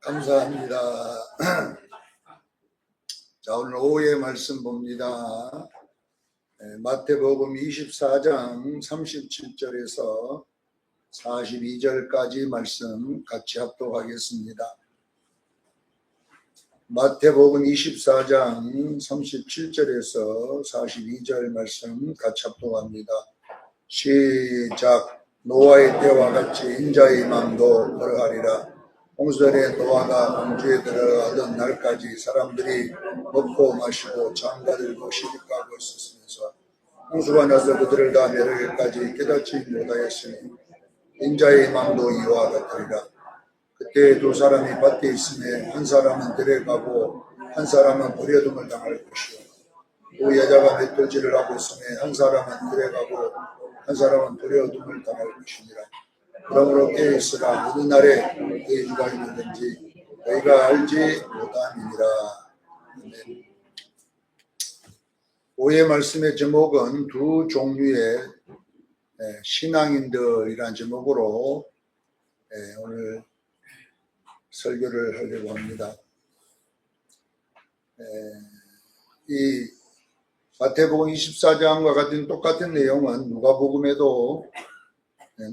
감사합니다. 자, 오늘 오후에 말씀 봅니다. 마태복음 24장 37절에서 42절까지 말씀 같이 합독하겠습니다. 마태복음 24장 37절에서 42절 말씀 같이 합독합니다. 시작. 노아의 때와 같이 인자의 맘도 그러하리라. 홍수전에 노아가 홍주에 들어가던 날까지 사람들이 먹고 마시고 장가들고 시집가고 있었으면서 홍수가 나서 그들을 다 멸하기까지 깨닫지 못하였으니 인자의 맘도 이와 같으리라. 그때 두 사람이 밭에 있음에 한 사람은 들에 가고 한 사람은 버려둠을 당할 것이요, 두 여자가 맷돌질을 하고 있음에 한 사람은 들에 가고 한 사람은 버려둠을 당할 것이니라. 그러므로 깨어있으라. 어느 날에 너희 주가 있는지 너희가 알지 못함이니라. 아멘. 오후의 말씀의 제목은 두 종류의 신앙인들이라는 제목으로 오늘 설교를 하려고 합니다. 이 마태복음 24장과 같은 똑같은 내용은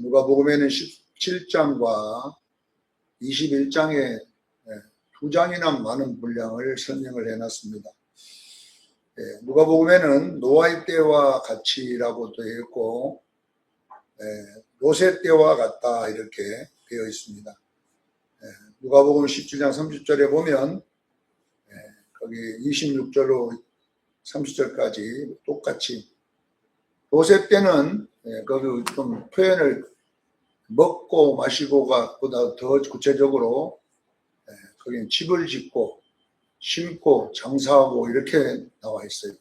누가복음에는 17장과 21장에 두 장이나 많은 분량을 설명을 해놨습니다. 누가복음에는 노아의 때와 같이라고 되어 있고 롯의 때와 같다 이렇게 되어 있습니다. 누가복음 17장 30절에 보면 거기 26절로 30절까지 똑같이 롯의 때는 거기 좀 표현을 먹고 마시고가 보다 더 구체적으로 거기는 집을 짓고 심고 장사하고 이렇게 나와 있어요.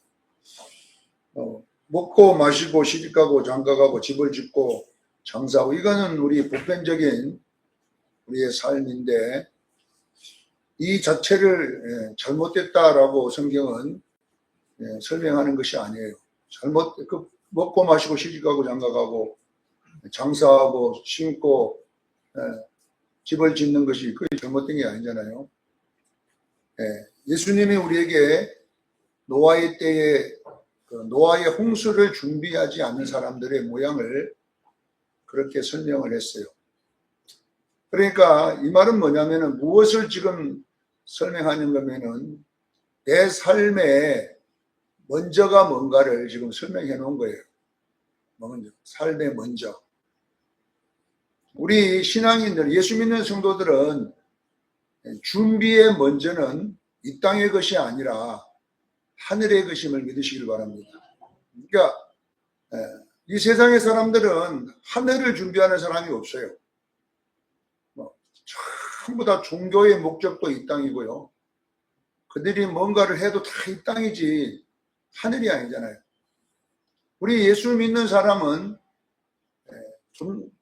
먹고 마시고 시집가고 장가가고 집을 짓고 장사하고 이거는 우리 보편적인 우리의 삶인데 이 자체를 잘못됐다라고 성경은 설명하는 것이 아니에요. 먹고 마시고 시집가고 장가가고 장사하고 심고 집을 짓는 것이 그게 잘못된 게 아니잖아요. 예수님이 우리에게 노아의 때에 노아의 홍수를 준비하지 않는 사람들의 모양을 그렇게 설명을 했어요. 그러니까 이 말은 뭐냐면은 무엇을 지금 설명하는 거면은 내 삶에 먼저가 뭔가를 지금 설명해 놓은 거예요. 먼저, 삶의 먼저. 우리 신앙인들, 예수 믿는 성도들은 준비의 먼저는 이 땅의 것이 아니라 하늘의 것임을 믿으시길 바랍니다. 그러니까 이 세상의 사람들은 하늘을 준비하는 사람이 없어요. 전부 다 종교의 목적도 이 땅이고요. 그들이 뭔가를 해도 다 이 땅이지 하늘이 아니잖아요. 우리 예수 믿는 사람은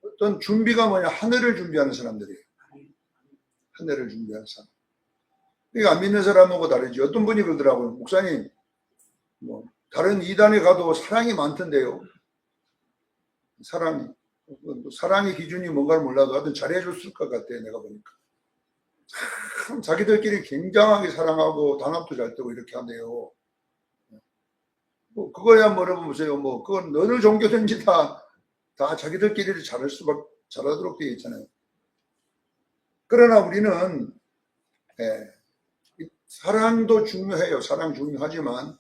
어떤 준비가 뭐냐, 하늘을 준비하는 사람들이에요. 하늘을 준비하는 사람. 그러니까 안 믿는 사람하고 다르지. 어떤 분이 그러더라고요. 목사님, 다른 이단에 가도 사랑이 많던데요. 사랑의 기준이 뭔가를 몰라도 하여튼 잘해줬을 것 같아요. 내가 보니까. 참 자기들끼리 굉장하게 사랑하고 단합도 잘 되고 이렇게 한대요. 그거야 물어보세요. 그건 어느 종교든지 다 자기들끼리 잘하도록 되어 있잖아요. 그러나 우리는 사랑도 중요해요. 사랑 중요하지만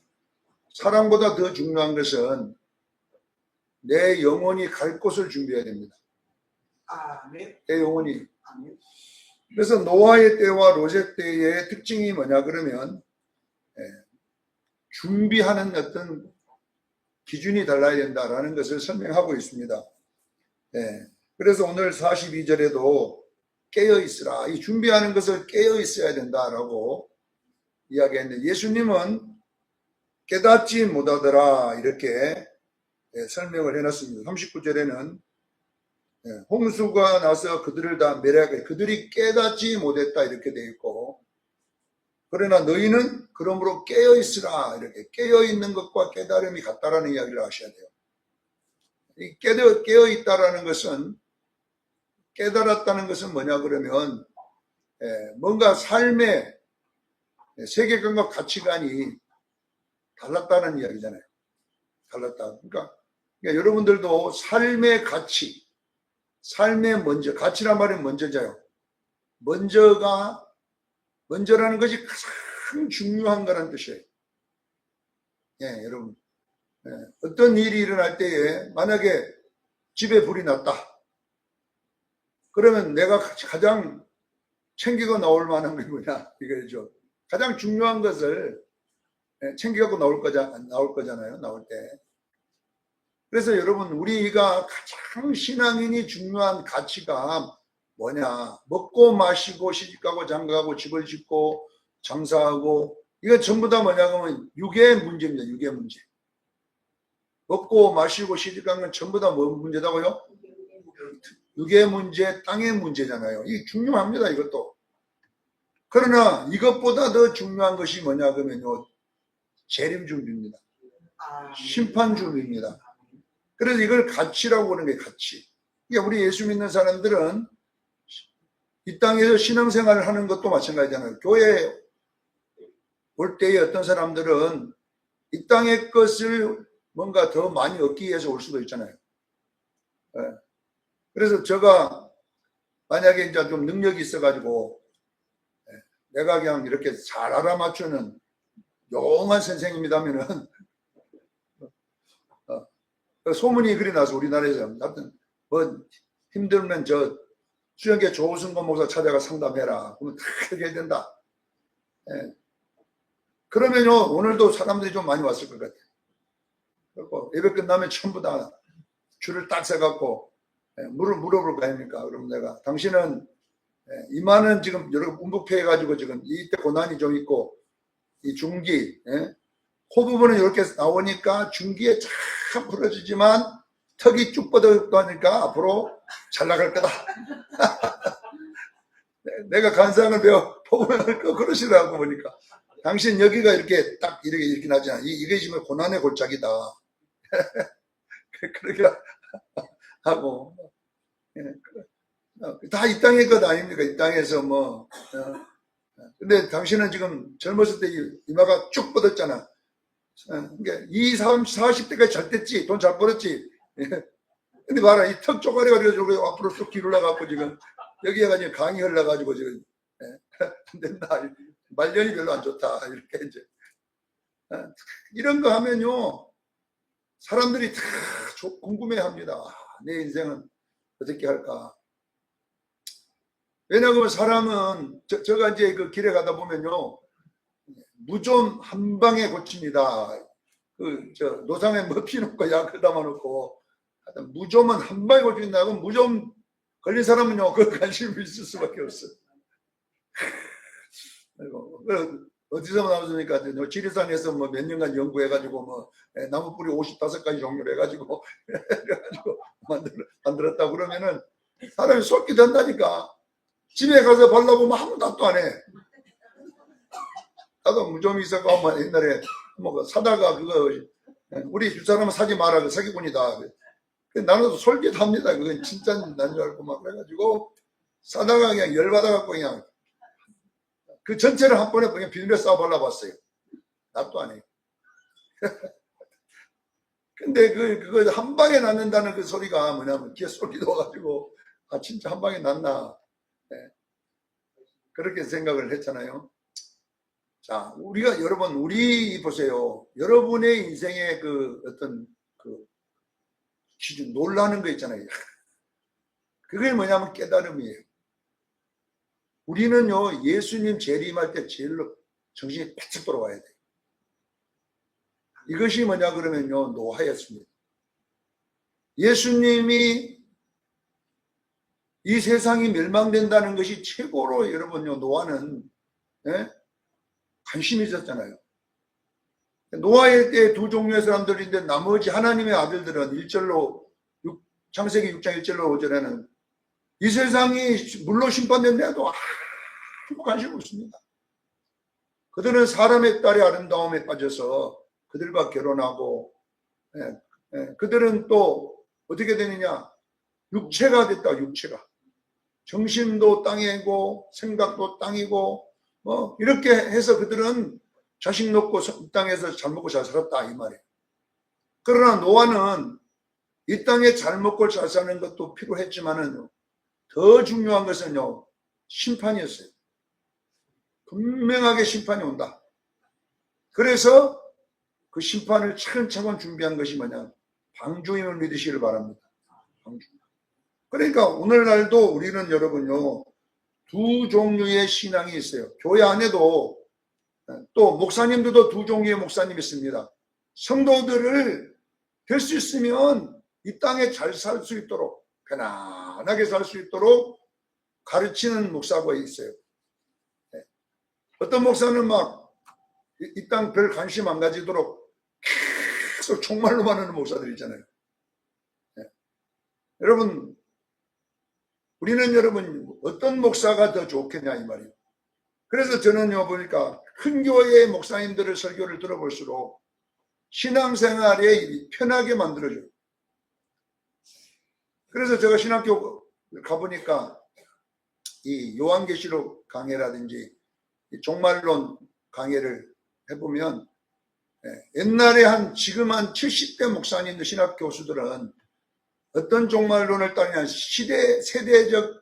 사랑보다 더 중요한 것은 내 영혼이 갈 곳을 준비해야 됩니다. 아멘. 내 영혼이. 아멘. 그래서 노아의 때와 롯의 때의 특징이 뭐냐 그러면 준비하는 어떤 기준이 달라야 된다라는 것을 설명하고 있습니다. 그래서 오늘 42절에도 깨어 있으라. 이 준비하는 것을 깨어 있어야 된다라고 이야기했는데 예수님은 깨닫지 못하더라 이렇게 설명을 해놨습니다. 39절에는 홍수가 나서 그들을 다 멸하게 그들이 깨닫지 못했다 이렇게 되어 있고, 그러나 너희는 그러므로 깨어있으라 이렇게 깨어있는 것과 깨달음이 같다라는 이야기를 하셔야 돼요. 이 깨어있다라는 것은 깨달았다는 것은 뭐냐 그러면 뭔가 삶의 세계관과 가치관이 달랐다는 이야기잖아요. 달랐다. 그러니까 여러분들도 삶의 가치, 삶의 먼저, 가치란 말이 먼저잖아요. 먼저라는 것이 가장 중요한 거라는 뜻이에요. 여러분. 어떤 일이 일어날 때에 만약에 집에 불이 났다. 그러면 내가 가장 챙기고 나올 만한 게 뭐냐? 이거죠. 가장 중요한 것을 챙겨갖고 나올 거잖아요. 나올 때. 그래서 여러분, 우리가 가장 신앙인이 중요한 가치가 뭐냐? 먹고 마시고 시집가고 장가가고 집을 짓고 장사하고 이거 전부 다 뭐냐 하면 육의 문제입니다. 육의 문제. 먹고 마시고 시집간 건 전부 다 뭐 문제다고요? 육의 문제, 땅의 문제잖아요. 이게 중요합니다. 이것도. 그러나 이것보다 더 중요한 것이 뭐냐 그러면요. 재림 준비입니다. 심판 준비입니다. 그래서 이걸 가치라고 하는 게 가치. 그러니까 우리 예수 믿는 사람들은 이 땅에서 신앙생활을 하는 것도 마찬가지잖아요. 교회에 올 때에 어떤 사람들은 이 땅의 것을 뭔가 더 많이 얻기 위해서 올 수도 있잖아요. 그래서 제가 만약에 이제 좀 능력이 있어가지고 내가 그냥 이렇게 잘 알아맞추는 용한 선생님이라면은 소문이 그리 나서 우리나라에서 하여튼 뭐 힘들면 저 수영계 조승건 목사 찾아가 상담해라. 그러면 다 해결 된다. 그러면요 오늘도 사람들이 좀 많이 왔을 것 같아요. 그리고 예배 끝나면 전부 다 줄을 딱 세갖고 물어볼 거 아닙니까? 그럼 내가 당신은 이만은 지금 여러 운복해가지고 지금 이때 고난이 좀 있고 이 중기 코 부분은 이렇게 나오니까 중기에 쫙 풀어지지만 턱이 쭉 뻗어가니까 앞으로 잘 나갈 거다. 내가 간상을 배워 보면 그러시더라고 보니까 당신 여기가 이렇게 딱 이렇게 나지 않아. 이게 지금 고난의 골짜기다. 그렇게 하고 다 이 땅의 것 아닙니까? 이 땅에서 뭐 근데 당신은 지금 젊었을 때 이마가 쭉 뻗었잖아. 그러니까 20, 30, 40대까지 잘 됐지. 돈 잘 벌었지. 근데 봐라 이 턱 쪼가리가지고 앞으로 쑥 뒤로 올라가고 지금 여기가 지금 강이 흘러가지고 지금 안 된다. 말년이 별로 안 좋다. 이렇게 이제 이런 거 하면요 사람들이 다 궁금해합니다. 내 인생은 어떻게 할까? 왜냐하면 사람은 제가 이제 그 길에 가다 보면요 무좀 한 방에 고칩니다. 노상에 뭐 피놓고 약 그다마 놓고 무좀은 한 방에 고친다고 무좀 걸린 사람은요 그 관심이 있을 수밖에 없어요. 어디서 나왔습니까? 지리산에서 뭐 몇 년간 연구해가지고 뭐 나무 뿌리 55가지 종류를 해가지고 그래가지고 만들었다 그러면은 사람이 속기 된다니까. 집에 가서 발라보면 아무 답도 안 해. 나도 무좀이 있었고 한번 옛날에 뭐 사다가 그거 우리 집사람은 사지 마라 그 사기꾼이다. 나는 솔깃 합니다. 그건 진짜 난 줄 알고 막 그래가지고 사다가 그냥 열받아갖고 그냥 그 전체를 한 번에 그냥 비늘에 쏴 발라봤어요. 납도 안 해요. 근데 그거 한 방에 낫는다는 그 소리가 뭐냐면 귀에 소리 넣어가지고 아 진짜 한 방에 낫나. 그렇게 생각을 했잖아요. 자, 우리가 여러분 우리 보세요. 여러분의 인생의 그 어떤 그 기준 놀라는 거 있잖아요. 그게 뭐냐면 깨달음이에요. 우리는요 예수님 재림할 때 제일로 정신이 바짝 돌아와야 돼요. 이것이 뭐냐 그러면요 노하였습니다. 예수님이 이 세상이 멸망된다는 것이 최고로 여러분요 노아는 관심이 있었잖아요. 노아의 때 두 종류의 사람들인데 나머지 하나님의 아들들은 1절로 창세기 6장 1절로 5절에는 이 세상이 물로 심판된데도 아무 관심 없습니다. 그들은 사람의 딸의 아름다움에 빠져서 그들과 결혼하고 그들은 또 어떻게 되느냐 육체가 됐다. 육체가 정신도 땅이고 생각도 땅이고 뭐 이렇게 해서 그들은 자식 놓고 이 땅에서 잘 먹고 잘 살았다 이 말이에요. 그러나 노아는 이 땅에 잘 먹고 잘 사는 것도 필요했지만은 더 중요한 것은요, 심판이었어요. 분명하게 심판이 온다. 그래서 그 심판을 차근차근 준비한 것이 뭐냐, 방주임을 믿으시길 바랍니다. 방주. 그러니까 오늘날도 우리는 여러분요, 두 종류의 신앙이 있어요. 교회 안에도 또 목사님들도 두 종류의 목사님이 있습니다. 성도들을 될 수 있으면 이 땅에 잘 살 수 있도록, 편안하게 살 수 있도록 가르치는 목사가 있어요. 어떤 목사는 막 이 땅 별 관심 안 가지도록 계속 종말로만 하는 목사들 있잖아요. 여러분, 우리는 여러분 어떤 목사가 더 좋겠냐 이 말이에요. 그래서 저는요 보니까 큰 교회의 목사님들의 설교를 들어볼수록 신앙생활에 편하게 만들어줘요. 그래서 제가 신학교 가보니까 이 요한계시록 강해라든지 종말론 강해를 해보면 옛날에 지금 한 70대 목사님들 신학 교수들은 어떤 종말론을 따르냐, 세대적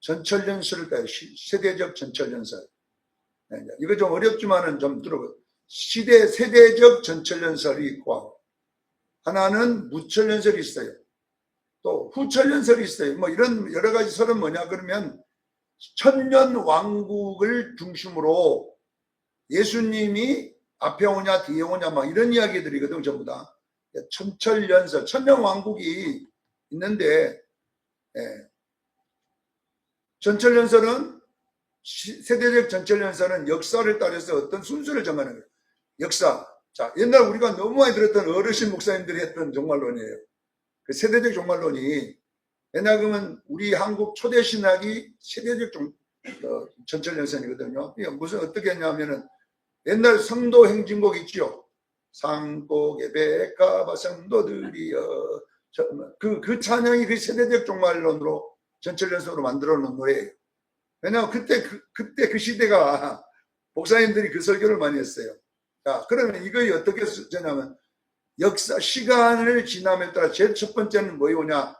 전철연설을 따요. 세대적 전철연설. 이거 좀 어렵지만은 좀 들어보세요. 세대적 전철연설이 있고, 하나는 무철연설이 있어요. 또 후철연설이 있어요. 뭐 이런 여러 가지 설은 뭐냐 그러면 천년 왕국을 중심으로 예수님이 앞에 오냐 뒤에 오냐 막 이런 이야기들이거든 전부 다. 천철연설, 천년 왕국이 있는데 전철연설은 세대적 전철연설은 역사를 따라서 어떤 순서를 정하는 거예요. 역사. 자, 옛날 우리가 너무 많이 들었던 어르신 목사님들이 했던 종말론이에요. 그 세대적 종말론이 옛날 그러면 우리 한국 초대 신학이 세대적 전철연설이거든요. 이게 무슨 어떻게 했냐면은 옛날 성도 행진곡 있죠. 상곡의 백가바 성도들이여. 그 찬양이 그 세대적 종말론으로 전철연설로 만들어 놓은 노래예요. 왜냐하면 그때 그 시대가 목사님들이 그 설교를 많이 했어요. 자, 그러면 이거 어떻게 되냐면 역사, 시간을 지남에 따라 제일 첫 번째는 뭐냐?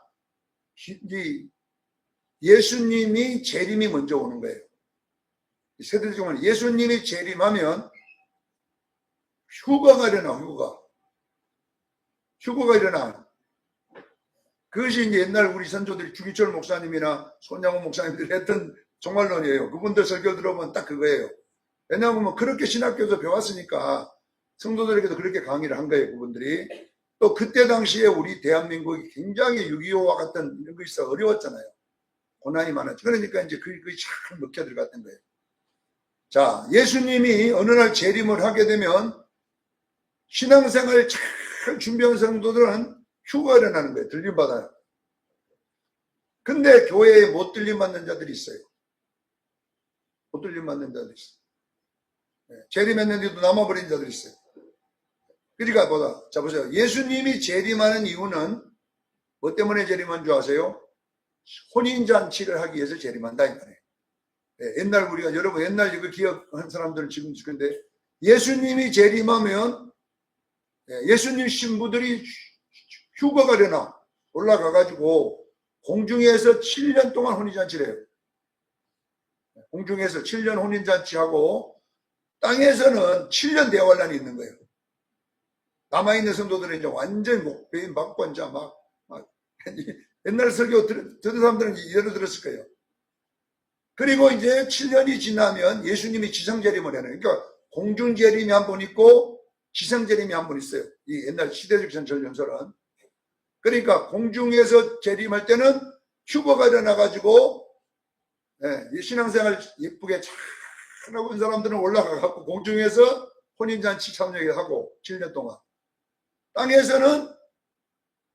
예수님이 재림이 먼저 오는 거예요. 세대적으로 예수님이 재림하면 휴거가 일어나, 휴거가 일어나. 그것이 이제 옛날 우리 선조들이 주기철 목사님이나 손양호 목사님들이 했던 종말론이에요. 그분들 설교 들어보면 딱 그거예요. 왜냐하면 그렇게 신학교에서 배웠으니까 성도들에게도 그렇게 강의를 한 거예요, 그분들이. 또 그때 당시에 우리 대한민국이 굉장히 6.25와 같은 이런 거 있어 어려웠잖아요. 고난이 많았죠. 그러니까 이제 그게 참 먹혀 들어갔던 거예요. 자, 예수님이 어느 날 재림을 하게 되면 신앙생활을 잘 준비한 성도들은 휴가 일어나는 거예요. 들림받아요. 근데 교회에 못 들림받는 자들이 있어요. 못 들림받는 자들이 있어요. 재림했는데도 남아버린 자들이 있어요. 그러니까 보다, 자 보세요. 예수님이 재림하는 이유는 뭐 때문에 재림한 줄 아세요? 혼인잔치를 하기 위해서 재림한다 이 말이에요. 옛날 우리가 여러분 옛날 이거 기억한 사람들은 지금 근데 예수님이 재림하면 예수님 신부들이 휴가가 되나 올라가가지고 공중에서 7년 동안 혼인잔치를 해요. 공중에서 7년 혼인잔치하고 땅에서는 7년 대환란이 있는 거예요. 남아있는 성도들은 이제 완전 목배인 받고 이제 막 옛날 설교 들은 사람들은 예를 들었을 거예요. 그리고 이제 7년이 지나면 예수님이 지성재림을 해요. 그러니까 공중재림이 한 번 있고 지성재림이 한 번 있어요. 이 옛날 시대적 전철연설은. 그러니까 공중에서 재림할 때는 휴거가 일어나가지고 신앙생활 예쁘게 잘하고 있는 사람들은 올라가갖고 공중에서 혼인잔치 참여하고 7년 동안. 땅에서는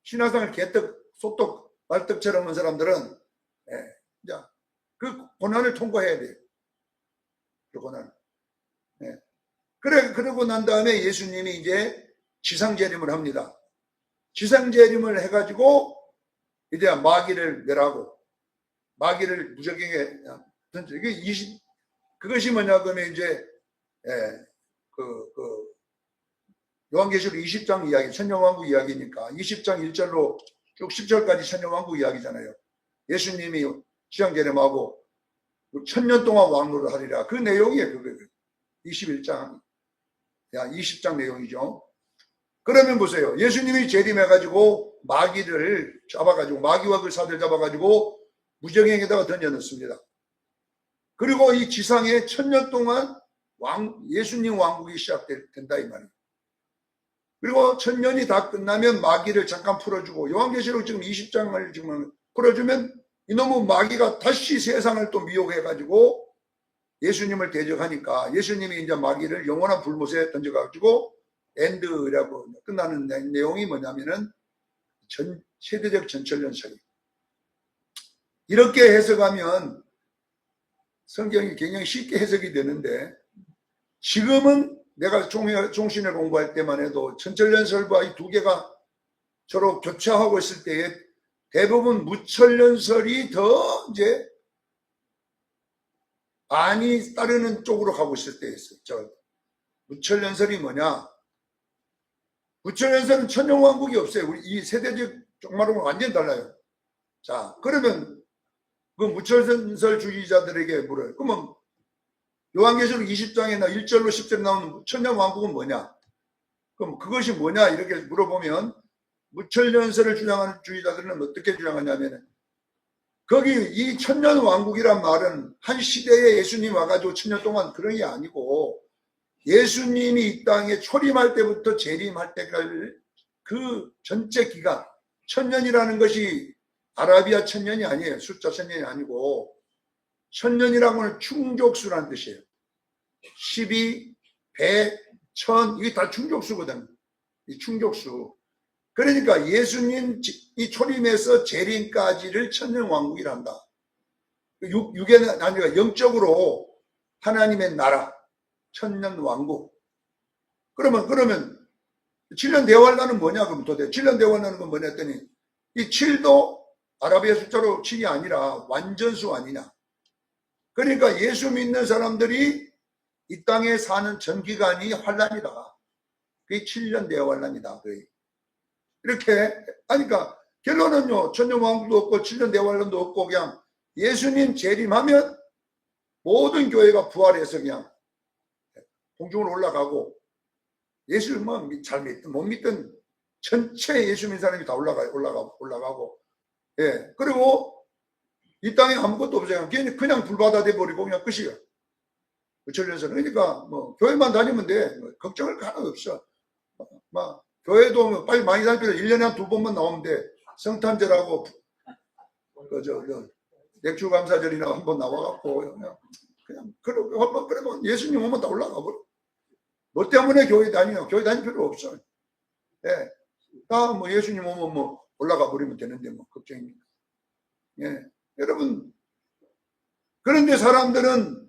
신앙생활 개떡, 소떡, 말떡처럼 한 사람들은 그 고난을 통과해야 돼요. 그 고난. 그러고 난 다음에 예수님이 이제 지상재림을 합니다. 지상재림을 해가지고 이제 마귀를 멸하고 마귀를 무적에게 던져. 그것이 뭐냐 그러면 이제 요한계시록 20장 이야기, 천년왕국 이야기니까 20장 1절로 쭉 10절까지 천년왕국 이야기잖아요. 예수님이 지상재림하고 천년 동안 왕노를 하리라. 그 내용이에요. 그거 21장, 20장 내용이죠. 그러면 보세요. 예수님이 재림해가지고 마귀를 잡아가지고 마귀와 그 사들 잡아가지고 무정행에다가 던져넣습니다. 그리고 이 지상에 천년 동안 예수님 왕국이 시작된다 이 말이에요. 그리고 천년이 다 끝나면 마귀를 잠깐 풀어주고 요한계시록 지금 20장을 지금 풀어주면 이놈의 마귀가 다시 세상을 또 미혹해가지고 예수님을 대적하니까 예수님이 이제 마귀를 영원한 불못에 던져가지고 엔드라고 끝나는 내용이 뭐냐면은 세대적 전철연설이. 이렇게 해석하면 성경이 굉장히 쉽게 해석이 되는데 지금은 내가 종신을 공부할 때만 해도 전철연설과 이 두 개가 서로 교차하고 있을 때에 대부분 무철연설이 더 이제 많이 따르는 쪽으로 가고 있을 때 있었죠. 무철연설이 뭐냐? 무철연설은 천년왕국이 없어요. 우리 이 세대적 종말은 완전히 달라요. 자, 그러면 그 무철연설 주의자들에게 물어요. 그러면 요한계시록 20장이나 1절로 10절에 나오는 천년왕국은 뭐냐? 그럼 그것이 뭐냐? 이렇게 물어보면 무철연설을 주장하는 주의자들은 어떻게 주장하냐면 거기 이 천년왕국이란 말은 한 시대에 예수님 와가지고 천년 동안 그런 게 아니고 예수님이 이 땅에 초림할 때부터 재림할 때까지 그 전체 기간, 천년이라는 것이 아라비아 천년이 아니에요. 숫자 천년이 아니고 천년이라고 하는 충족수라는 뜻이에요. 12, 100, 1000 이게 다 충족수거든. 이 충족수. 그러니까 예수님 이 초림에서 재림까지를 천년왕국이란다. 육에는 아니라 영적으로 하나님의 나라, 천년왕국. 그러면 7년 대환란은 뭐냐? 그럼 도대체 7년 대환란은 건 뭐냐 했더니 이 7도 아라비아 숫자로 7이 아니라 완전수 아니냐. 그러니까 예수 믿는 사람들이 이 땅에 사는 전기간이 환란이다. 그게 7년 대환란이다. 거의. 이렇게 하니까 결론은요. 천년왕국도 없고 7년 대환란도 없고 그냥 예수님 재림하면 모든 교회가 부활해서 그냥 공중으로 올라가고 예수를 뭐 잘 믿든 못 믿든 전체 예수 믿는 사람이 다 올라가고 예. 그리고 이 땅에 아무것도 없어요. 그냥 불바다 돼버리고 그냥 끝이에요. 무철연설은. 그러니까 뭐 교회만 다니면 돼. 뭐 걱정할 거 하나 없어. 막 교회도 뭐 빨리 많이 다닐 필요 1년에 한 2번만 나오면 돼. 성탄절하고 맥주 감사절이나 한번 나와갖고 그냥 그러면 예수님 오면 다 올라가 버려. 뭐 때문에 교회 다니냐? 교회 다닐 필요 없어. 예. 다 뭐 예수님 오면 뭐 올라가 버리면 되는데 뭐 걱정입니다. 예. 여러분, 그런데 사람들은,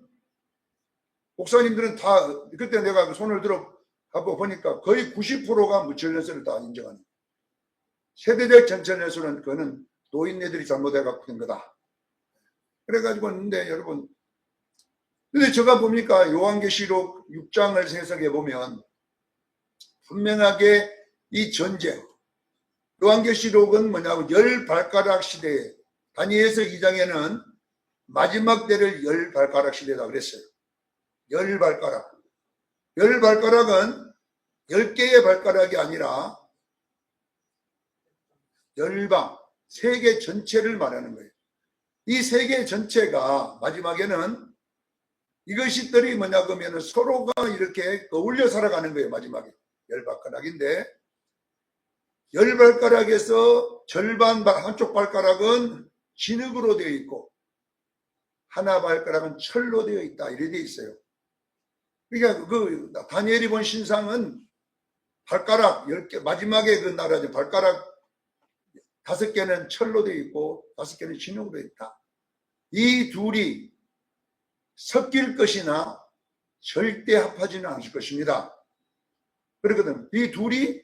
목사님들은 다, 그때 내가 손을 들어 가고 보니까 거의 90%가 무철연설을 다 인정하는. 세대적 전철연설은 그거는 노인네들이 잘못해갖고 된 거다. 그래가지고 있는데 여러분, 근데 제가 보니까 요한계시록 6장을 해석해 보면 분명하게 이 전쟁, 요한계시록은 뭐냐고 10발가락 시대에 다니엘서 2장에는 마지막 때를 10발가락 시대다 그랬어요. 10발가락. 10발가락은 10개의 발가락이 아니라 10방, 세계 전체를 말하는 거예요. 이 세계 전체가 마지막에는 이것이들이 뭐냐 그러면 서로가 이렇게 어울려 살아가는 거예요. 마지막에 10발가락인데 10발가락에서 절반 한쪽 발가락은 진흙으로 되어 있고 하나 발가락은 철로 되어 있다. 이래 되어 있어요. 그러니까 그 다니엘이 본 신상은 발가락 10개 마지막에 그 나라죠. 발가락 5개는 철로 되어 있고 5개는 진흙으로 되어 있다. 이 둘이 섞일 것이나 절대 합하지는 않을 것입니다. 그렇거든. 이 둘이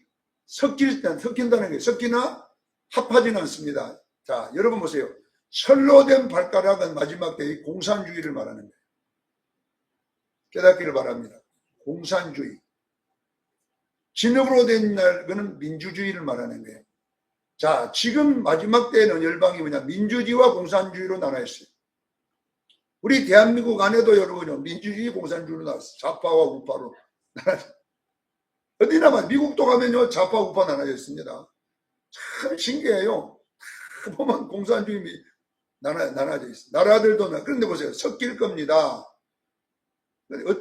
섞인다는 게 섞이나 합하지는 않습니다. 자, 여러분 보세요. 철로 된 발가락은 마지막 때의 공산주의를 말하는 거예요. 깨닫기를 바랍니다. 공산주의. 진흙으로 된 날, 그는 민주주의를 말하는 거예요. 자, 지금 마지막 때에는 열방이 뭐냐? 민주주의와 공산주의로 나눠 있어요. 우리 대한민국 안에도 여러분요, 민주주의, 공산주의로 나눴어요. 좌파와 우파로 나눠져. 어디나 봐. 미국도 가면요, 좌파, 우파 나눠져 있습니다. 참 신기해요. 보면 공산주의 나눠져 있어요. 나라들도, 그런데 보세요. 섞일 겁니다.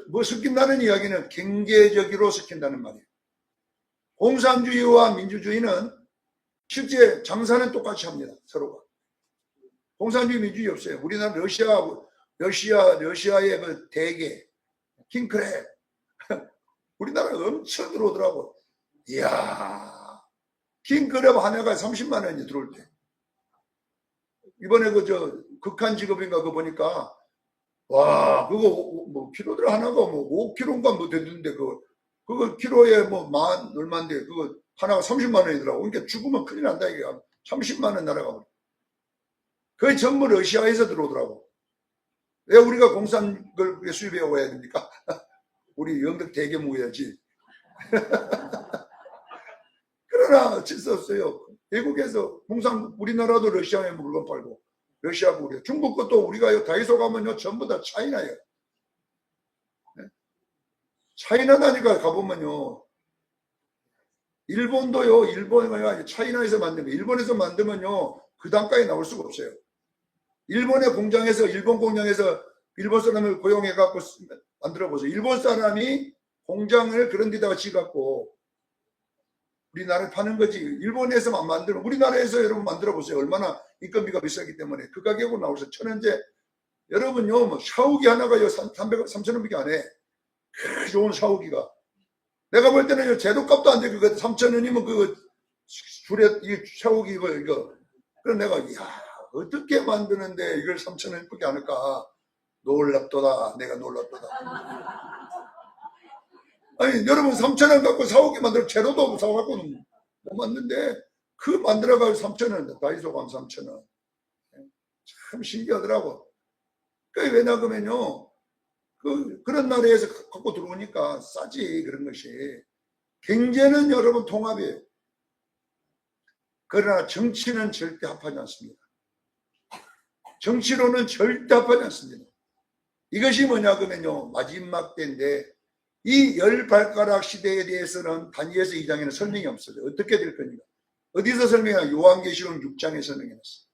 뭐 섞인다는 이야기는 경제적으로 섞인다는 말이에요. 공산주의와 민주주의는 실제 장사는 똑같이 합니다. 서로가. 공산주의, 민주주의 없어요. 우리나라 러시아의 그 대게, 킹크랩. 우리나라 엄청 들어오더라고. 이야, 킹크랩 하나가 30만 원이 들어올 때. 이번에 극한 직업인가 그거 보니까, 와, 그거 뭐 키로들 하나가 뭐 5kg인가 뭐 되는데 그거 키로에 뭐 얼마인데 그거 하나가 30만 원이더라고. 그러니까 죽으면 큰일 난다 이게. 30만 원 날아가 버려. 그게 전부 러시아에서 들어오더라고. 왜 우리가 공산 걸 수입해 와야 됩니까? 우리 영덕 대게 먹어야지. 그러나 어쩔 수 없어요. 외국에서 공산, 우리나라도 러시아에 물건 팔고, 러시아고 우리, 중국 것도 우리가 다이소 가면요, 전부 다 차이나예요. 차이나다니까 가보면요, 일본도요, 일본이 차이나에서 만들면, 일본에서 만들면요, 그 단가에 나올 수가 없어요. 일본의 공장에서, 일본 공장에서 일본 사람을 고용해갖고 만들어보세요. 일본 사람이 공장을 그런 데다가 지갖고 우리나라에 파는 거지. 일본에서만 만들면, 우리나라에서 여러분 만들어보세요. 얼마나 인건비가 비싸기 때문에 그 가격으로 나오셔서 1,000원째. 여러분요, 뭐 샤워기 하나가 3,000원밖에 안 해. 그 좋은 샤워기가. 내가 볼 때는 제도값도 안 돼. 그거 3,000원이면 그거 줄에 이 샤워기 이거. 그래서 내가 이야, 어떻게 만드는데 이걸 3,000원밖에 안 할까? 놀랍도다. 내가 놀랍도다. 아니, 여러분 3,000원 갖고 샤워기 만들어 재료도 사갖고는 못 만드는데 그 만들어가지고 3,000원, 다이소 가면 3,000원. 참 신기하더라고. 그게 왜냐 그러면요, 그런 나라에서 갖고 들어오니까 싸지. 그런 것이. 경제는 여러분 통합이에요. 그러나 정치는 절대 합하지 않습니다. 정치로는 절대 합하지 않습니다. 이것이 뭐냐 그러면요, 마지막 때인데 이 열 발가락 시대에 대해서는 다니엘서 2장에는 설명이 없어요. 어떻게 될 겁니까? 어디서 설명해요? 요한계시록 6장에 설명해놨어요.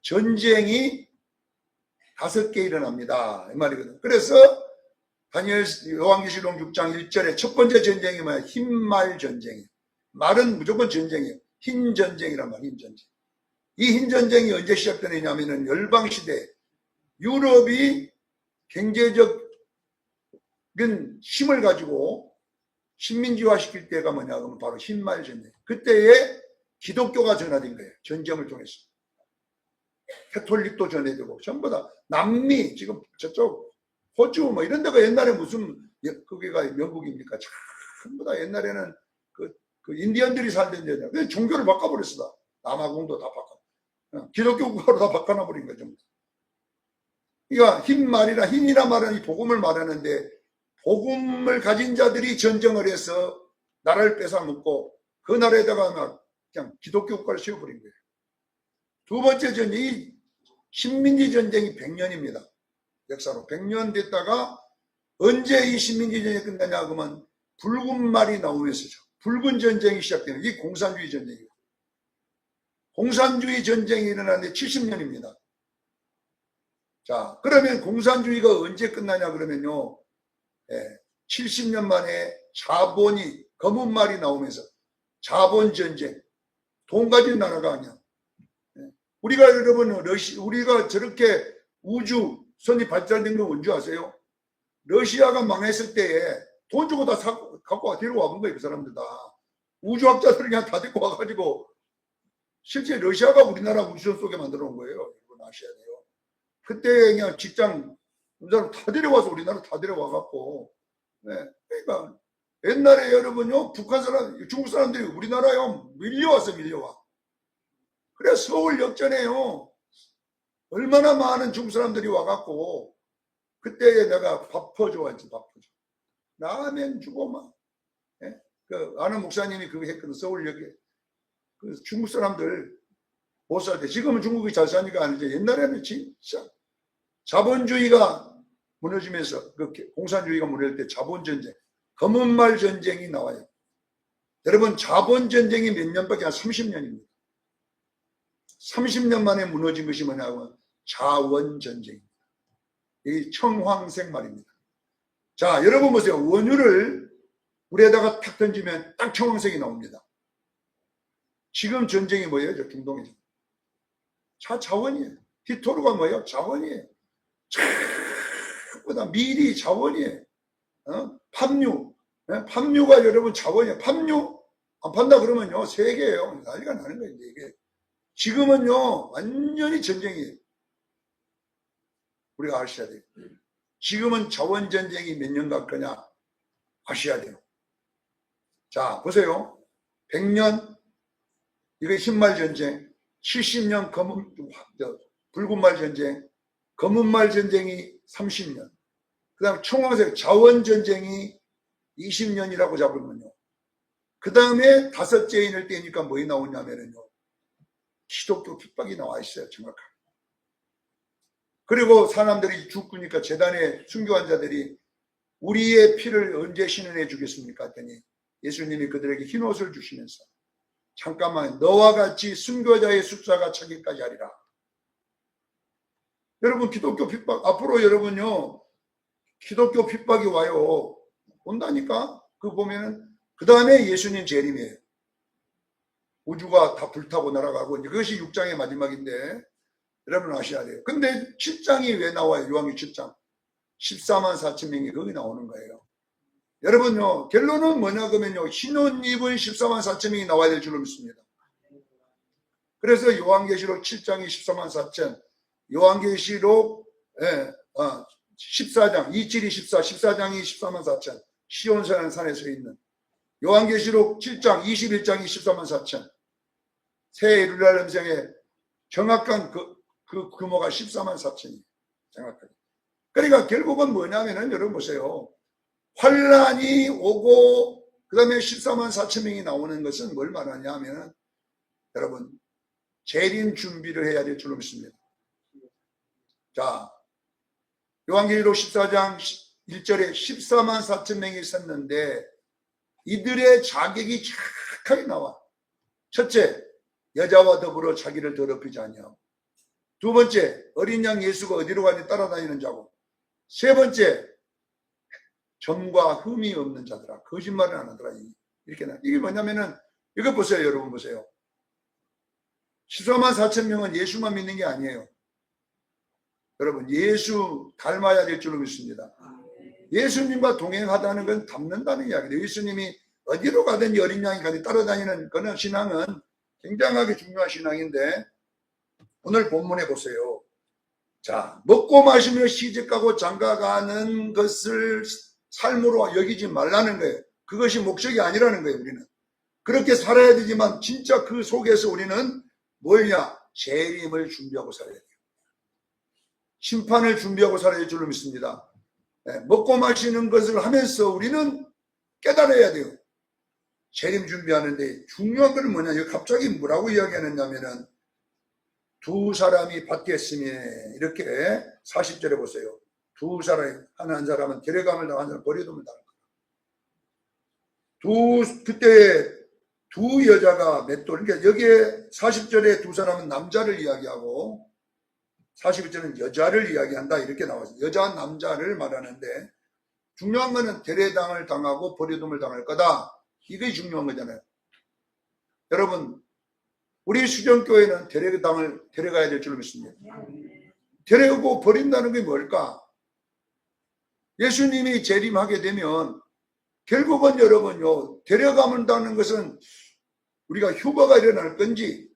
전쟁이 5개 일어납니다. 이 말이거든요. 그래서 요한계시록 6장 1절에 첫 번째 전쟁이 뭐야? 흰말 전쟁이에요. 말은 무조건 전쟁이에요. 흰 전쟁이란 말이에요. 흰 전쟁. 이 흰 전쟁이 언제 시작되느냐면은 열방시대, 유럽이 경제적 힘을 가지고 식민지화 시킬 때가 뭐냐 그러면 바로 흰말 전쟁. 그때에 기독교가 전화된 거예요. 전쟁을 통해서. 캐톨릭도 전해지고 전부 다 남미, 지금 저쪽 호주 뭐 이런 데가 옛날에 무슨 거기가 영국입니까? 전부 다 옛날에는 그 인디언들이 살던 데냐. 그래서 종교를 바꿔버렸어. 남아공도 다 바꿔. 기독교 국가로 다 바꿔놔버린 거죠. 그러니까 흰이라 말은 이 복음을 말하는데, 복음을 가진 자들이 전쟁을 해서 나라를 뺏어먹고 그 나라에다가 그냥 기독교 국가를 세워버린 거예요. 두 번째 전쟁이 식민지 전쟁이 100년입니다. 역사로 100년 됐다가 언제 이 식민지 전쟁이 끝나냐 그러면 붉은 말이 나오면서죠. 붉은 전쟁이 시작되는 이 공산주의 전쟁이에요. 공산주의 전쟁이 일어나는데 70년입니다. 자, 그러면 공산주의가 언제 끝나냐 그러면요, 70년 만에 자본이, 검은 말이 나오면서 자본 전쟁, 돈 가진 나라가 아니야. 우리가 여러분, 우리가 저렇게 우주선이 발달된 건 뭔지 아세요? 러시아가 망했을 때에 돈 주고 다 갖고 데려와 본 거예요. 그 사람들 다. 우주학자들을 그냥 다 데리고 와가지고, 실제 러시아가 우리나라 우주선 속에 만들어 놓은 거예요. 여러분 아셔야 돼요. 그때 그냥 직장, 사람 다 데려와서 우리나라 다 데려와갖고, 그러니까 옛날에 여러분요, 북한 사람, 중국 사람들이 우리나라에 밀려와서 밀려와. 그래 서울 역전에요. 얼마나 많은 중국 사람들이 와갖고 그때 내가 밥 퍼줘야지. 밥 퍼줘. 라면 주고 막. 예? 그 아는 목사님이 그거 했거든. 서울역에. 그 중국 사람들 못 살 때. 지금은 중국이 잘 사니까 아니죠. 옛날에는 진짜 자본주의가 무너지면서 그 공산주의가 무너질 때 자본전쟁, 검은말 전쟁이 나와요. 여러분 자본전쟁이 몇 년밖에 안 30년입니다. 30년 만에 무너진 것이 뭐냐면 자원전쟁입니다. 이게 청황색 말입니다. 자, 여러분 보세요. 원유를 물에다가 탁 던지면 딱 청황색이 나옵니다. 지금 전쟁이 뭐예요? 저 중동에서. 자원이에요. 히토르가 뭐예요? 자원이에요. 전부 다 밀이 자원이에요. 팜유. 팜유가 여러분 자원이에요. 팜유 안 판다 그러면요. 세계예요. 난리가 나는 거예요. 이게. 지금은요. 완전히 전쟁이에요. 우리가 아셔야 돼요. 지금은 자원전쟁이 몇 년 갈 거냐 아셔야 돼요. 자, 보세요. 100년 이거 흰말 전쟁, 70년 붉은말 전쟁, 검은말 전쟁이 30년, 그 다음 청황색 자원전쟁이 20년이라고 잡으면요. 그 다음에 다섯째 인을 떼니까 뭐이 나오냐면요. 기독교 핍박이 나와 있어요. 정확하게. 그리고 사람들이 죽으니까 재단의 순교환자들이 우리의 피를 언제 신원해 주겠습니까? 했더니 예수님이 그들에게 흰 옷을 주시면서 잠깐만 너와 같이 순교자의 숫자가 차기까지 하리라. 여러분 기독교 핍박 앞으로 여러분요 기독교 핍박이 와요. 온다니까. 그 보면은 그 다음에 예수님 재림이에요. 우주가 다 불타고 날아가고 그것이 6장의 마지막인데 여러분 아셔야 돼요. 근데 7장이 왜 나와요? 요한계시록 7장 14만 4천 명이 거기 나오는 거예요. 여러분요 결론은 뭐냐 그러면요 흰옷 입은 14만 4천 명이 나와야 될 줄로 믿습니다. 그래서 요한계시록 7장이 14만 4천, 요한계시록 14장 27이 14, 14장이 14만 4천 시온산의 산에 서 있는 요한계시록 7장 21장이 14만 4천 새 예루살렘 성의 정확한 그 규모가 14만 4천이에요. 정확하게. 그러니까 결국은 뭐냐면은 여러분 보세요. 환란이 오고 그 다음에 14만 4천 명이 나오는 것은 뭘 말하냐 하면은 여러분 재림 준비를 해야 될 줄로 믿습니다. 자, 요한계시록 14장 1절에 14만 4천 명이 있었는데 이들의 자격이 정확하게 나와. 첫째, 여자와 더불어 자기를 더럽히지 아니하고. 두 번째, 어린 양 예수가 어디로 가니 따라다니는 자고. 세 번째, 점과 흠이 없는 자들아. 거짓말을 안 하더라. 이렇게 나. 이게 뭐냐면은 이거 보세요. 여러분 보세요. 14만 4천 명은 예수만 믿는 게 아니에요. 여러분 예수 닮아야 될 줄로 믿습니다. 예수님과 동행하다는 건 닮는다는 이야기예요. 예수님이 어디로 가든지 어린 양이 가든지 따라다니는 그런 신앙은 굉장하게 중요한 신앙인데 오늘 본문에 보세요. 자, 먹고 마시며 시집가고 장가가는 것을 삶으로 여기지 말라는 거예요. 그것이 목적이 아니라는 거예요. 우리는 그렇게 살아야 되지만 진짜 그 속에서 우리는 뭐냐? 재림을 준비하고 살아야 돼요. 심판을 준비하고 살아야 될 줄로 믿습니다. 네, 먹고 마시는 것을 하면서 우리는 깨달아야 돼요. 재림 준비하는데 중요한 건 뭐냐? 여기 갑자기 뭐라고 이야기하느냐면은 두 사람이 받겠으니 이렇게 40절에 보세요. 두 사람이 한 사람은 데려감을 당한 사람은 버려둠을 당한 거예요. 그때 두 여자가 맷돌, 그러니까 여기에 40절에 두 사람은 남자를 이야기하고 41절은 여자를 이야기한다 이렇게 나왔어요. 여자 남자를 말하는데 중요한 거는 데려당을 당하고 버려둠을 당할 거다. 이게 중요한 거잖아요. 여러분 우리 수정교회는 데려가야 될 줄로 믿습니다. 데려오고 버린다는 게 뭘까? 예수님이 재림하게 되면 결국은 여러분요 데려가는다는 것은 우리가 휴거가 일어날 건지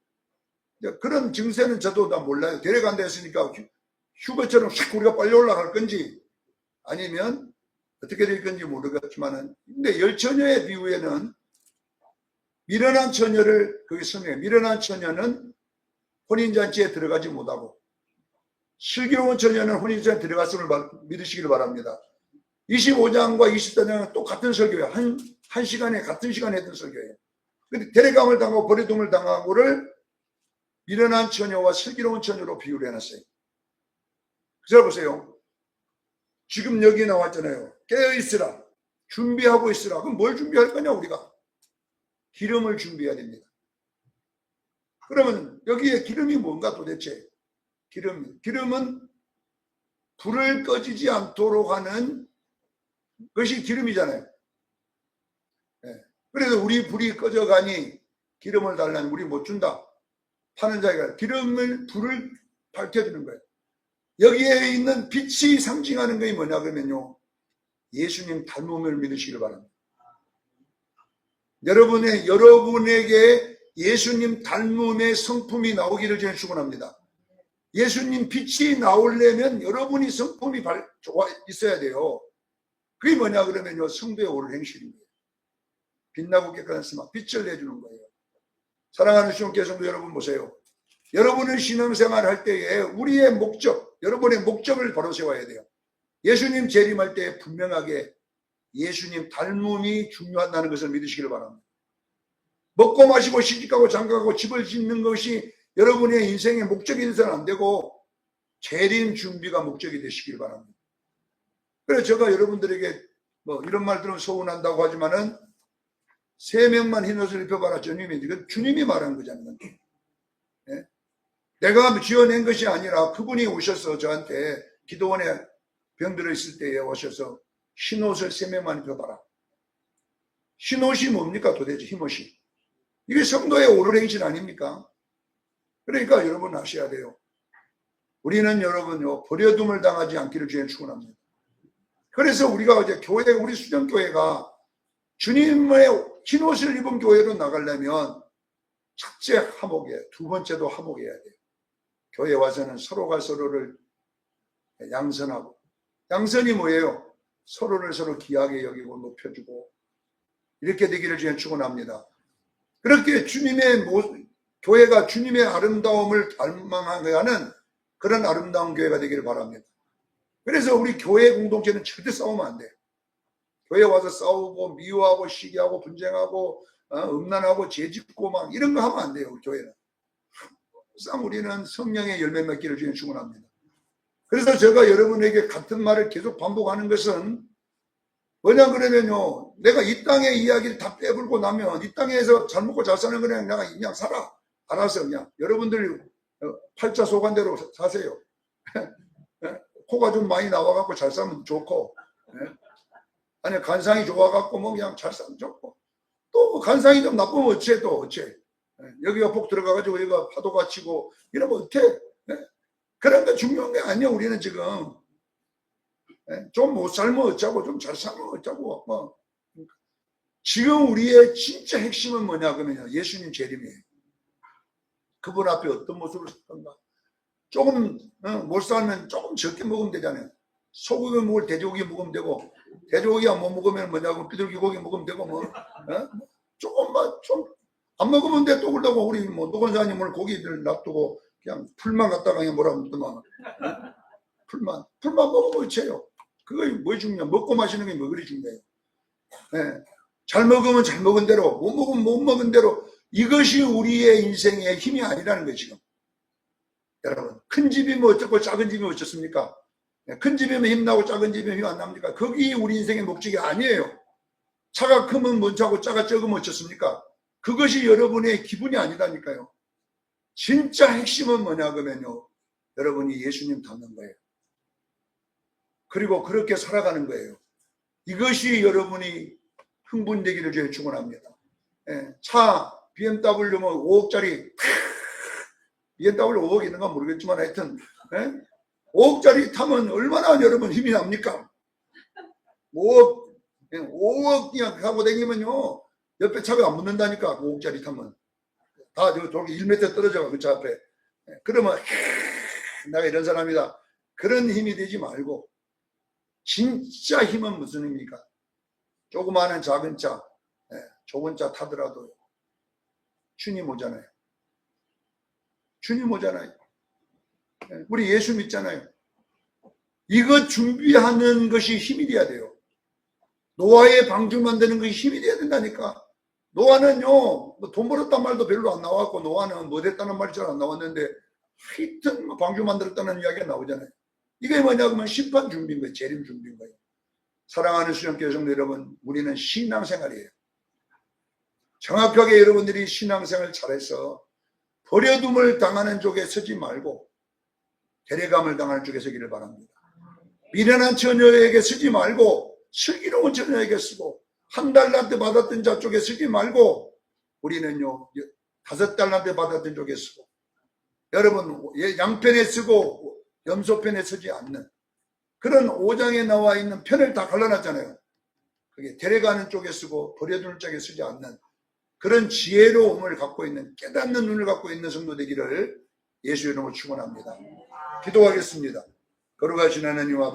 그런 증세는 저도 다 몰라요. 데려간다 했으니까 휴거처럼 싹 우리가 빨리 올라갈 건지 아니면 어떻게 될 건지 모르겠지만은 근데 열처녀의 비유에는 미련한 처녀를 거기 설명해요. 미련한 처녀는 혼인잔치에 들어가지 못하고, 슬기로운 처녀는 혼인잔치에 들어갔음을 믿으시기를 바랍니다. 25장과 24장은 똑같은 설교예요. 한 시간에, 같은 시간에 했던 설교예요. 근데 데려감을 당하고 버려둠을 당하고를 미련한 처녀와 슬기로운 처녀로 비유를 해놨어요. 그래서 보세요. 지금 여기 나왔잖아요. 깨어있으라. 준비하고 있으라. 그럼 뭘 준비할 거냐, 우리가? 기름을 준비해야 됩니다. 그러면 여기에 기름이 뭔가 도대체? 기름은 불을 꺼지지 않도록 하는 것이 기름이잖아요. 네. 그래서 우리 불이 꺼져가니 기름을 달라니 우리 못 준다. 파는 자가 불을 밝혀주는 거예요. 여기에 있는 빛이 상징하는 것이 뭐냐 그러면요, 예수님 닮음을 믿으시길 바랍니다. 여러분에게 예수님 닮음의 성품이 나오기를 저는 축원합니다. 예수님 빛이 나오려면 여러분이 성품이 있어야 돼요. 그게 뭐냐 그러면요, 성도의 옳은 행실입니다. 빛나고 깨끗한 스마, 빛을 내주는 거예요. 사랑하는 시온교회 성도 여러분, 보세요. 여러분은 신앙생활을 할 때에 우리의 목적, 여러분의 목적을 바로 세워야 돼요. 예수님 재림할 때 분명하게 예수님 닮음이 중요하다는 것을 믿으시길 바랍니다. 먹고 마시고 시집가고 장가가고 집을 짓는 것이 여러분의 인생의 목적이 되서는 안 되고 재림 준비가 목적이 되시길 바랍니다. 그래서 제가 여러분들에게 이런 말 들으면 서운한다고 하지만은 3명만 흰옷을 입혀봐라 주님이, 이건 주님이 말한 거잖아요. 네? 내가 지어낸 것이 아니라 그분이 오셔서 저한테 기도원에 병들어 있을 때에 오셔서 흰옷을 3명만 입혀봐라. 흰옷이 뭡니까 도대체? 흰옷이 이게 성도의 옳은 행실 아닙니까? 그러니까 여러분 아셔야 돼요. 우리는 여러분요, 버려둠을 당하지 않기를 주님 축원합니다. 그래서 우리가 이제 우리 수정교회가 주님의 흰옷을 입은 교회로 나가려면 첫째 화목이에요. 두 번째도 화목해야 돼요. 교회 와서는 서로가 서로를 양선하고, 양선이 뭐예요? 서로를 서로 귀하게 여기고 높여주고 이렇게 되기를 주님 축원합니다. 그렇게 교회가 주님의 아름다움을 닮아가는 그런 아름다운 교회가 되기를 바랍니다. 그래서 우리 교회 공동체는 절대 싸우면 안 돼요. 교회 와서 싸우고 미워하고 시기하고 분쟁하고 음란하고 죄짓고 막 이런 거 하면 안 돼요. 우리 교회는 항상 우리는 성령의 열매 맺기를 주님 축원합니다. 그래서 제가 여러분에게 같은 말을 계속 반복하는 것은 뭐냐 그러면요, 내가 이 땅의 이야기를 다 빼불고 나면 이 땅에서 잘 먹고 잘 사는 거는 내가 그냥 살아. 알아서 그냥 여러분들이 팔자 소관대로 사세요. 코가 좀 많이 나와갖고 잘 살면 좋고, 아니 간상이 좋아갖고 뭐 그냥 잘 살면 좋고, 또 간상이 좀 나쁘면 어째 또 어째, 여기가 폭 들어가가지고 여기가 파도가 치고 이러면 어때? 그런 거 중요한 게 아니에요. 우리는 지금 좀 못 살면 어쩌고 좀 잘 살면 어쩌고 지금 우리의 진짜 핵심은 뭐냐 그러면 예수님 재림이에요. 그분 앞에 어떤 모습을 살 건가. 조금 못 살면 조금 적게 먹으면 되잖아요. 소고기 먹을 돼지고기 먹으면 되고, 돼지고기가 못 먹으면 뭐냐고 비둘기 고기 먹으면 되고 조금만 좀 안 먹으면 돼. 또 그러다고 우리 노건사님 오늘 고기를 놔두고 그냥 풀만 갖다가 그냥 뭐라 그러더만 풀만 먹으면 어째요. 그거 뭐 중요해? 먹고 마시는 게 뭐 그리 중요해요. 잘 먹으면 잘 먹은 대로, 못 먹으면 못 먹은 대로, 이것이 우리의 인생의 힘이 아니라는 거예요. 지금 여러분, 큰 집이면 어쩌고 작은 집이면 어쩌습니까? 큰 집이면 힘나고 작은 집이면 힘 안 납니까? 거기 우리 인생의 목적이 아니에요. 차가 크면 뭔 차고 차가 적으면 어쩌습니까? 그것이 여러분의 기분이 아니라니까요. 진짜 핵심은 뭐냐 그러면요, 여러분이 예수님 닮는 거예요. 그리고 그렇게 살아가는 거예요. 이것이 여러분이 흥분되기를 저희 축원합니다. 차 BMW 뭐 5억짜리 BMW 5억 있는가 모르겠지만 하여튼 5억짜리 타면 얼마나 여러분 힘이 납니까? 5억 그냥 하고 다니면요 옆에 차가 안 붙는다니까. 5억짜리 타면 다 저기 1m 떨어져가 그 차 앞에. 그러면 내가 이런 사람이다 그런 힘이 되지 말고, 진짜 힘은 무슨 힘입니까? 조그마한 작은 차, 좁은 차 타더라도 주님 오잖아요. 주님 오잖아요. 우리 예수 믿잖아요. 이거 준비하는 것이 힘이 돼야 돼요. 노아의 방주 만드는 것이 힘이 돼야 된다니까. 노아는요, 돈 벌었단 말도 별로 안 나왔고, 노아는 뭐 됐다는 말이 잘 안 나왔는데, 하여튼 방주 만들었다는 이야기가 나오잖아요. 이게 뭐냐면 심판 준비인 거예요. 재림 준비인 거예요. 사랑하는 수련교회 성도 여러분, 우리는 신앙생활이에요. 정확하게 여러분들이 신앙생활 잘해서 버려둠을 당하는 쪽에 서지 말고 데려감을 당하는 쪽에 서기를 바랍니다. 미련한 처녀에게 서지 말고 슬기로운 처녀에게 서고, 한 달란트 받았던 자 쪽에 서지 말고 우리는요 5달란트 받았던 쪽에 서고, 여러분 양편에 서고 염소편에 서지 않는 그런 5장에 나와 있는 편을 다 갈라놨잖아요. 그게 데려가는 쪽에 서고 버려두는 쪽에 서지 않는 그런 지혜로움을 갖고 있는, 깨닫는 눈을 갖고 있는 성도 되기를 예수 이름으로 축원합니다. 기도하겠습니다. 거룩하신 하나님 아버지,